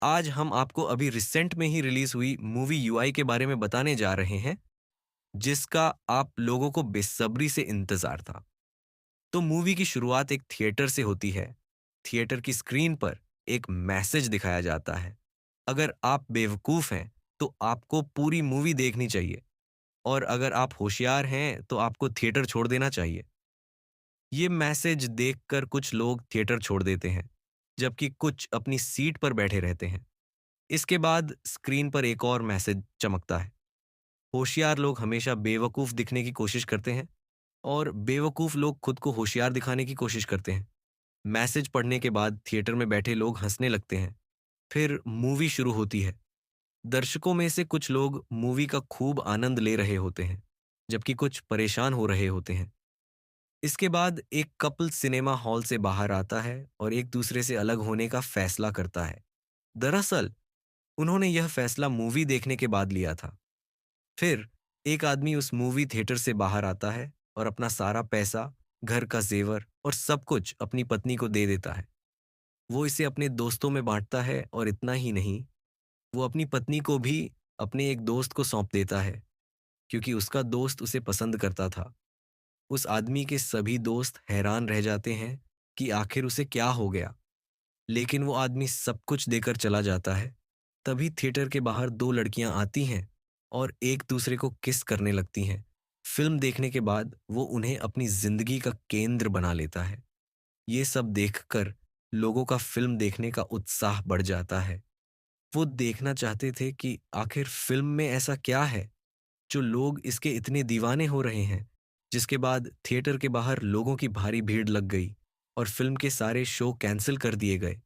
आज हम आपको अभी रिसेंट में ही रिलीज हुई मूवी यूआई के बारे में बताने जा रहे हैं, जिसका आप लोगों को बेसब्री से इंतजार था। तो मूवी की शुरुआत एक थिएटर से होती है। थिएटर की स्क्रीन पर एक मैसेज दिखाया जाता है। अगर आप बेवकूफ हैं, तो आपको पूरी मूवी देखनी चाहिए, और अगर आप होशियार हैं, तो आपको थिएटर छोड़ देना चाहिए। ये मैसेज देखकर कुछ लोग थिएटर छोड़ देते हैं, जबकि कुछ अपनी सीट पर बैठे रहते हैं। इसके बाद स्क्रीन पर एक और मैसेज चमकता है। होशियार लोग हमेशा बेवकूफ दिखने की कोशिश करते हैं, और बेवकूफ लोग खुद को होशियार दिखाने की कोशिश करते हैं। मैसेज पढ़ने के बाद थिएटर में बैठे लोग हंसने लगते हैं। फिर मूवी शुरू होती है। दर्शकों में से कुछ लोग मूवी का खूब आनंद ले रहे होते हैं, जबकि कुछ परेशान हो रहे होते हैं। इसके बाद एक कपल सिनेमा हॉल से बाहर आता है और एक दूसरे से अलग होने का फैसला करता है। दरअसल उन्होंने यह फैसला मूवी देखने के बाद लिया था। फिर एक आदमी उस मूवी थिएटर से बाहर आता है और अपना सारा पैसा, घर का जेवर और सब कुछ अपनी पत्नी को दे देता है। वो इसे अपने दोस्तों में बांटता है, और इतना ही नहीं, वो अपनी पत्नी को भी अपने एक दोस्त को सौंप देता है, क्योंकि उसका दोस्त उसे पसंद करता था। उस आदमी के सभी दोस्त हैरान रह जाते हैं कि आखिर उसे क्या हो गया, लेकिन वो आदमी सब कुछ देकर चला जाता है। तभी थिएटर के बाहर दो लड़कियां आती हैं और एक दूसरे को किस करने लगती हैं। फिल्म देखने के बाद वो उन्हें अपनी जिंदगी का केंद्र बना लेता है। ये सब देखकर लोगों का फिल्म देखने का उत्साह बढ़ जाता है। वो देखना चाहते थे कि आखिर फिल्म में ऐसा क्या है जो लोग इसके इतने दीवाने हो रहे हैं। जिसके बाद थिएटर के बाहर लोगों की भारी भीड़ लग गई और फिल्म के सारे शो कैंसिल कर दिए गए।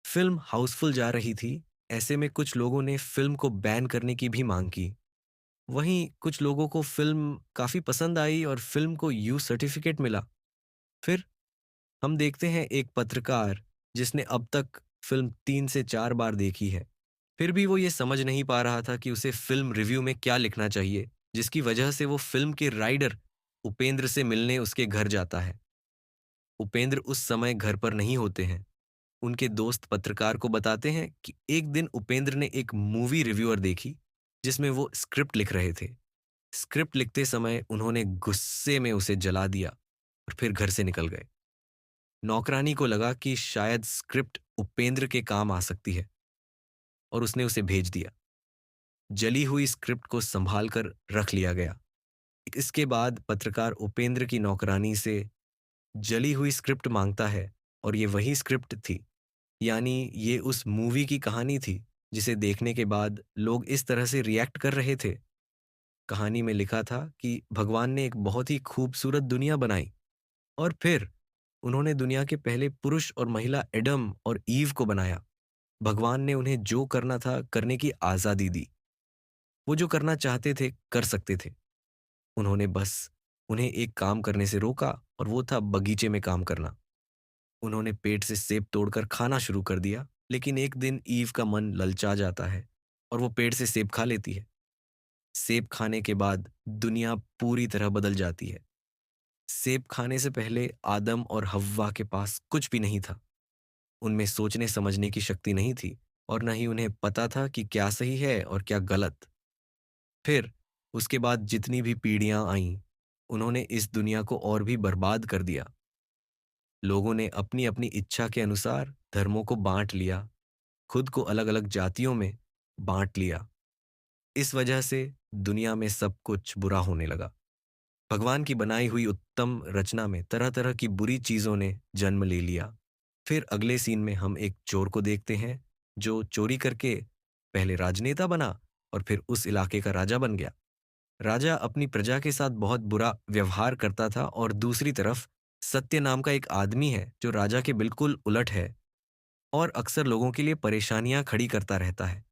फिल्म हाउसफुल जा रही थी। ऐसे में कुछ लोगों ने फिल्म को बैन करने की भी मांग की। वहीं कुछ लोगों को फिल्म काफी पसंद आई और फिल्म को यू सर्टिफिकेट मिला। फिर हम देखते हैं एक पत्रकार, जिसने अब तक फिल्म 3 से 4 बार देखी है, फिर भी वो ये समझ नहीं पा रहा था कि उसे फिल्म रिव्यू में क्या लिखना चाहिए, जिसकी वजह से वो फिल्म के राइटर उपेंद्र से मिलने उसके घर जाता है। उपेंद्र उस समय घर पर नहीं होते हैं। उनके दोस्त पत्रकार को बताते हैं कि एक दिन उपेंद्र ने एक मूवी रिव्यूअर देखी, जिसमें वो स्क्रिप्ट लिख रहे थे। स्क्रिप्ट लिखते समय उन्होंने गुस्से में उसे जला दिया और फिर घर से निकल गए। नौकरानी को लगा कि शायद स्क्रिप्ट उपेंद्र के काम आ सकती है, और उसने उसे भेज दिया। जली हुई स्क्रिप्ट को संभाल कर रख लिया गया। इसके बाद पत्रकार उपेंद्र की नौकरानी से जली हुई स्क्रिप्ट मांगता है, और ये वही स्क्रिप्ट थी। यानी ये उस मूवी की कहानी थी, जिसे देखने के बाद लोग इस तरह से रिएक्ट कर रहे थे। कहानी में लिखा था कि भगवान ने एक बहुत ही खूबसूरत दुनिया बनाई, और फिर उन्होंने दुनिया के पहले पुरुष और महिला एडम और ईव को बनाया। भगवान ने उन्हें जो करना था करने की आजादी दी। वो जो करना चाहते थे कर सकते थे। उन्होंने बस उन्हें एक काम करने से रोका, और वो था बगीचे में काम करना। उन्होंने पेट से सेब तोड़कर खाना शुरू कर दिया, लेकिन एक दिन ईव का मन ललचा जाता है और वो पेड़ से सेब खा लेती है। सेब खाने के बाद दुनिया पूरी तरह बदल जाती है। सेब खाने से पहले आदम और हव्वा के पास कुछ भी नहीं था। उनमें सोचने समझने की शक्ति नहीं थी, और न ही उन्हें पता था कि क्या सही है और क्या गलत। फिर उसके बाद जितनी भी पीढ़ियां आईं, उन्होंने इस दुनिया को और भी बर्बाद कर दिया। लोगों ने अपनी अपनी इच्छा के अनुसार धर्मों को बांट लिया, खुद को अलग अलग जातियों में बांट लिया। इस वजह से दुनिया में सब कुछ बुरा होने लगा। भगवान की बनाई हुई उत्तम रचना में तरह तरह की बुरी चीजों ने जन्म ले लिया। फिर अगले सीन में हम एक चोर को देखते हैं, जो चोरी करके पहले राजनेता बना और फिर उस इलाके का राजा बन गया। राजा अपनी प्रजा के साथ बहुत बुरा व्यवहार करता था, और दूसरी तरफ सत्य नाम का एक आदमी है जो राजा के बिल्कुल उलट है, और अक्सर लोगों के लिए परेशानियां खड़ी करता रहता है।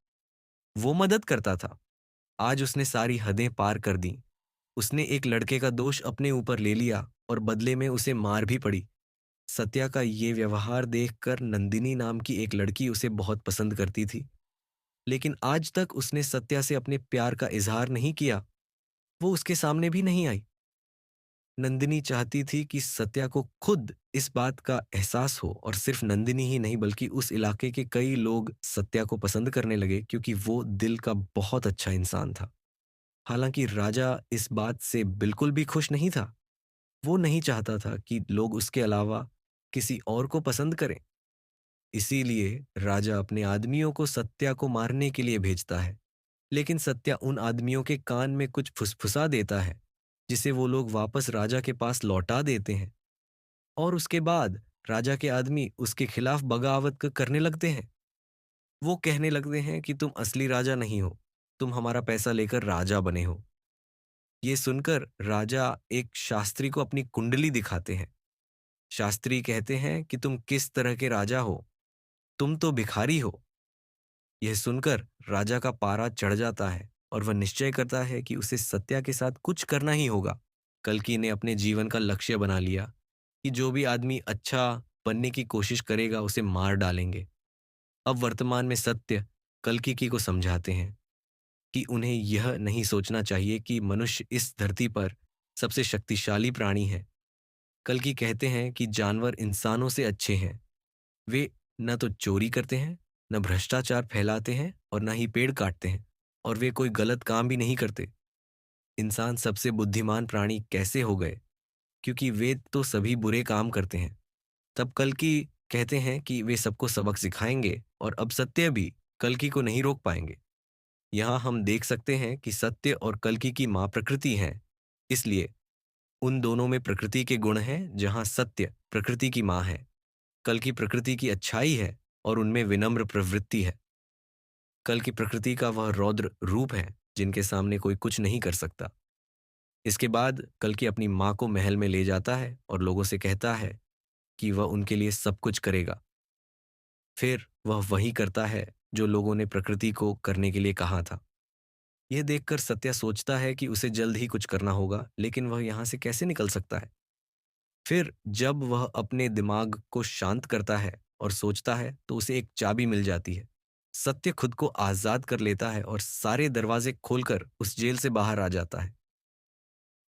वो मदद करता था, आज उसने सारी हदें पार कर दी। उसने एक लड़के का दोष अपने ऊपर ले लिया, और बदले में उसे मार भी पड़ी। सत्या का ये व्यवहार देखकर नंदिनी नाम की एक लड़की उसे बहुत पसंद करती थी, लेकिन आज तक उसने सत्या से अपने प्यार का इजहार नहीं किया। वो उसके सामने भी नहीं आई। नंदिनी चाहती थी कि सत्या को खुद इस बात का एहसास हो, और सिर्फ नंदिनी ही नहीं बल्कि उस इलाके के कई लोग सत्या को पसंद करने लगे, क्योंकि वो दिल का बहुत अच्छा इंसान था। हालांकि राजा इस बात से बिल्कुल भी खुश नहीं था। वो नहीं चाहता था कि लोग उसके अलावा किसी और को पसंद करें। इसीलिए राजा अपने आदमियों को सत्या को मारने के लिए भेजता है। लेकिन सत्या उन आदमियों के कान में कुछ फुसफुसा देता है, जिसे वो लोग वापस राजा के पास लौटा देते हैं। और उसके बाद राजा के आदमी उसके खिलाफ बगावत करने लगते हैं। वो कहने लगते हैं कि तुम असली राजा नहीं हो, तुम हमारा पैसा लेकर राजा बने हो। ये सुनकर राजा एक शास्त्री को अपनी कुंडली दिखाते हैं। शास्त्री कहते हैं कि तुम किस तरह के राजा हो, तुम तो भिखारी हो। यह सुनकर राजा का पारा चढ़ जाता है और वह निश्चय करता है कि उसे सत्या के साथ कुछ करना ही होगा। कल्कि ने अपने जीवन का लक्ष्य बना लिया कि जो भी आदमी अच्छा बनने की कोशिश करेगा उसे मार डालेंगे। अब वर्तमान में सत्य कल्कि को समझाते हैं कि उन्हें यह नहीं सोचना चाहिए कि मनुष्य इस धरती पर सबसे शक्तिशाली प्राणी है। कल्कि कहते हैं कि जानवर इंसानों से अच्छे हैं। वे न तो चोरी करते हैं, न भ्रष्टाचार फैलाते हैं और न ही पेड़ काटते हैं, और वे कोई गलत काम भी नहीं करते। इंसान सबसे बुद्धिमान प्राणी कैसे हो गए? क्योंकि वे तो सभी बुरे काम करते हैं। तब कल्कि कहते हैं कि वे सबको सबक सिखाएंगे, और अब सत्य भी कल्कि को नहीं रोक पाएंगे। यहाँ हम देख सकते हैं कि सत्य और कल्कि की माँ प्रकृति है। इसलिए उन दोनों में प्रकृति के गुण हैं, जहाँ सत्य प्रकृति की माँ है, कल्कि प्रकृति की अच्छाई है और उनमें विनम्र प्रवृत्ति है। कल की प्रकृति का वह रौद्र रूप है जिनके सामने कोई कुछ नहीं कर सकता। इसके बाद कल की अपनी माँ को महल में ले जाता है और लोगों से कहता है कि वह उनके लिए सब कुछ करेगा। फिर वह वही करता है जो लोगों ने प्रकृति को करने के लिए कहा था। यह देखकर सत्या सोचता है कि उसे जल्द ही कुछ करना होगा, लेकिन वह यहाँ से कैसे निकल सकता है। फिर जब वह अपने दिमाग को शांत करता है और सोचता है, तो उसे एक चाबी मिल जाती है। सत्य खुद को आजाद कर लेता है और सारे दरवाजे खोलकर उस जेल से बाहर आ जाता है।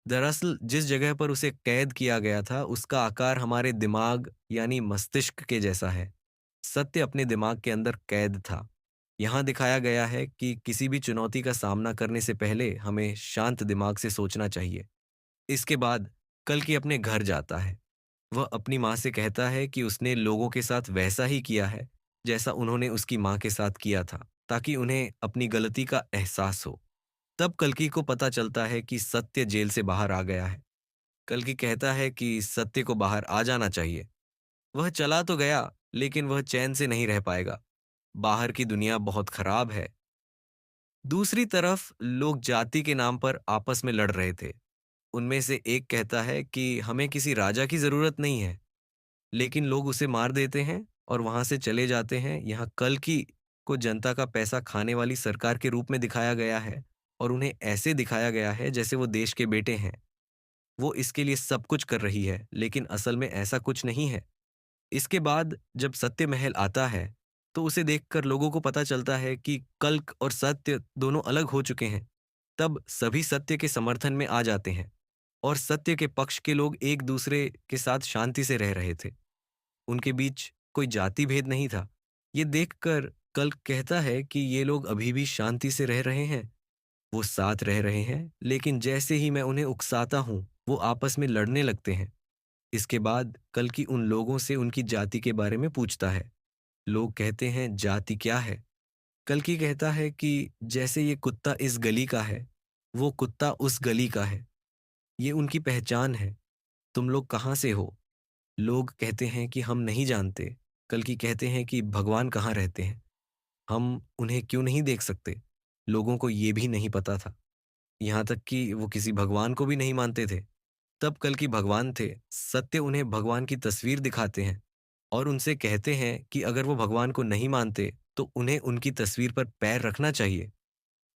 दरअसल जिस जगह पर उसे कैद किया गया था उसका आकार हमारे दिमाग यानी मस्तिष्क के जैसा है। सत्य अपने दिमाग के अंदर कैद था। यहाँ दिखाया गया है कि किसी भी चुनौती का सामना करने से पहले हमें शांत दिमाग से सोचना चाहिए। इसके बाद कल्कि अपने घर जाता है। वह अपनी माँ से कहता है कि उसने लोगों के साथ वैसा ही किया है जैसा उन्होंने उसकी माँ के साथ किया था, ताकि उन्हें अपनी गलती का एहसास हो। तब कल्कि को पता चलता है कि सत्य जेल से बाहर आ गया है। कल्कि कहता है कि सत्य को बाहर आ जाना चाहिए। वह चला तो गया, लेकिन वह चैन से नहीं रह पाएगा। बाहर की दुनिया बहुत खराब है। दूसरी तरफ लोग जाति के नाम पर आपस में लड़ रहे थे। उनमें से एक कहता है कि हमें किसी राजा की जरूरत नहीं है, लेकिन लोग उसे मार देते हैं और वहां से चले जाते हैं। यहाँ कल्कि को जनता का पैसा खाने वाली सरकार के रूप में दिखाया गया है, और उन्हें ऐसे दिखाया गया है जैसे वो देश के बेटे हैं। वो इसके लिए सब कुछ कर रही है, लेकिन असल में ऐसा कुछ नहीं है। इसके बाद जब सत्य महल आता है, तो उसे देखकर लोगों को पता चलता है कि कल्क और सत्य दोनों अलग हो चुके हैं। तब सभी सत्य के समर्थन में आ जाते हैं, और सत्य के पक्ष के लोग एक दूसरे के साथ शांति से रह रहे थे। उनके बीच कोई जाति भेद नहीं था। ये देखकर कल्क कहता है कि ये लोग अभी भी शांति से रह रहे हैं, वो साथ रह रहे हैं, लेकिन जैसे ही मैं उन्हें उकसाता हूं, वो आपस में लड़ने लगते हैं। इसके बाद कल्कि उन लोगों से उनकी जाति के बारे में पूछता है। लोग कहते हैं, जाति क्या है? कल्कि कहता है कि जैसे ये कुत्ता इस गली का है, वो कुत्ता उस गली का है। ये उनकी पहचान है। तुम लोग कहाँ से हो? लोग कहते हैं कि हम नहीं जानते। कल्कि कहते हैं कि भगवान कहाँ रहते हैं, हम उन्हें क्यों नहीं देख सकते? लोगों को ये भी नहीं पता था, यहाँ तक कि वो किसी भगवान को भी नहीं मानते थे। तब कल्कि भगवान थे। सत्य उन्हें भगवान की तस्वीर दिखाते हैं और उनसे कहते हैं कि अगर वो भगवान को नहीं मानते तो उन्हें उनकी तस्वीर पर पैर रखना चाहिए।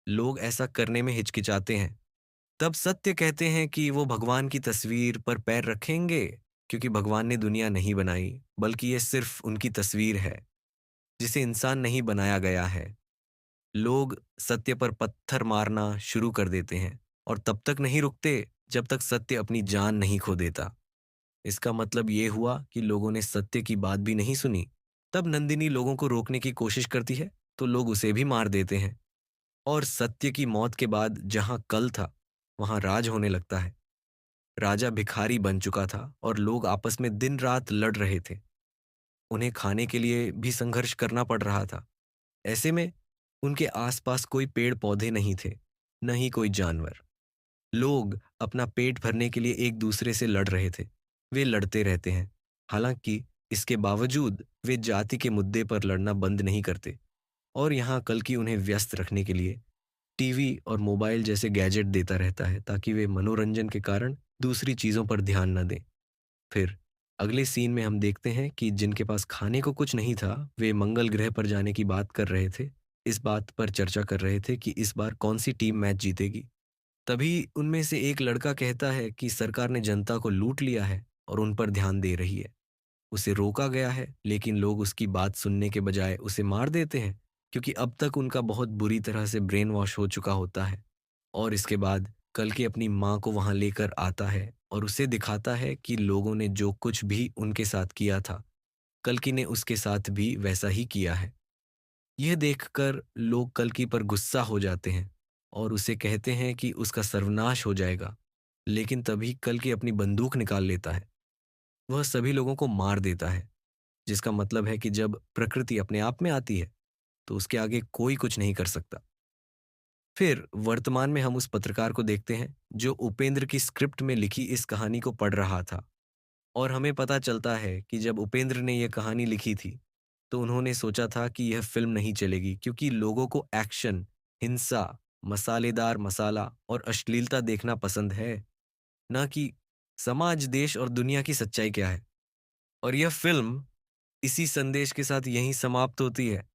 लोग ऐसा करने में हिचकिचाते हैं। तब सत्य कहते हैं कि वो भगवान की तस्वीर पर पैर रखेंगे, क्योंकि भगवान ने दुनिया नहीं बनाई, बल्कि ये सिर्फ उनकी तस्वीर है जिसे इंसान नहीं बनाया गया है। लोग सत्य पर पत्थर मारना शुरू कर देते हैं और तब तक नहीं रुकते जब तक सत्य अपनी जान नहीं खो देता। इसका मतलब ये हुआ कि लोगों ने सत्य की बात भी नहीं सुनी। तब नंदिनी लोगों को रोकने की कोशिश करती है, तो लोग उसे भी मार देते हैं। और सत्य की मौत के बाद जहां कल था, वहां राज होने लगता है। राजा भिखारी बन चुका था और लोग आपस में दिन रात लड़ रहे थे। उन्हें खाने के लिए भी संघर्ष करना पड़ रहा था। ऐसे में उनके आसपास कोई पेड़ पौधे नहीं थे, न ही कोई जानवर। लोग अपना पेट भरने के लिए एक दूसरे से लड़ रहे थे। वे लड़ते रहते हैं। हालांकि इसके बावजूद वे जाति के मुद्दे पर लड़ना बंद नहीं करते। और यहाँ कल की उन्हें व्यस्त रखने के लिए टीवी और मोबाइल जैसे गैजेट देता रहता है, ताकि वे मनोरंजन के कारण दूसरी चीजों पर ध्यान न दें। फिर अगले सीन में हम देखते हैं कि जिनके पास खाने को कुछ नहीं था, वे मंगल ग्रह पर जाने की बात कर रहे थे। इस बात पर चर्चा कर रहे थे कि इस बार कौन सी टीम मैच जीतेगी। तभी उनमें से एक लड़का कहता है कि सरकार ने जनता को लूट लिया है और उन पर ध्यान दे रही है। उसे रोका गया है, लेकिन लोग उसकी बात सुनने के बजाय उसे मार देते हैं, क्योंकि अब तक उनका बहुत बुरी तरह से ब्रेन वॉश हो चुका होता है। और इसके बाद कल के अपनी माँ को वहां लेकर आता है और उसे दिखाता है कि लोगों ने जो कुछ भी उनके साथ किया था, कल्कि ने उसके साथ भी वैसा ही किया है। यह देखकर लोग कल्कि पर गुस्सा हो जाते हैं और उसे कहते हैं कि उसका सर्वनाश हो जाएगा। लेकिन तभी कल्कि अपनी बंदूक निकाल लेता है। वह सभी लोगों को मार देता है, जिसका मतलब है कि जब प्रकृति अपने आप में आती है, तो उसके आगे कोई कुछ नहीं कर सकता। फिर वर्तमान में हम उस पत्रकार को देखते हैं जो उपेंद्र की स्क्रिप्ट में लिखी इस कहानी को पढ़ रहा था। और हमें पता चलता है कि जब उपेंद्र ने यह कहानी लिखी थी, तो उन्होंने सोचा था कि यह फिल्म नहीं चलेगी, क्योंकि लोगों को एक्शन, हिंसा, मसालेदार मसाला और अश्लीलता देखना पसंद है, ना कि समाज, देश और दुनिया की सच्चाई क्या है। और यह फिल्म इसी संदेश के साथ यहीं समाप्त होती है।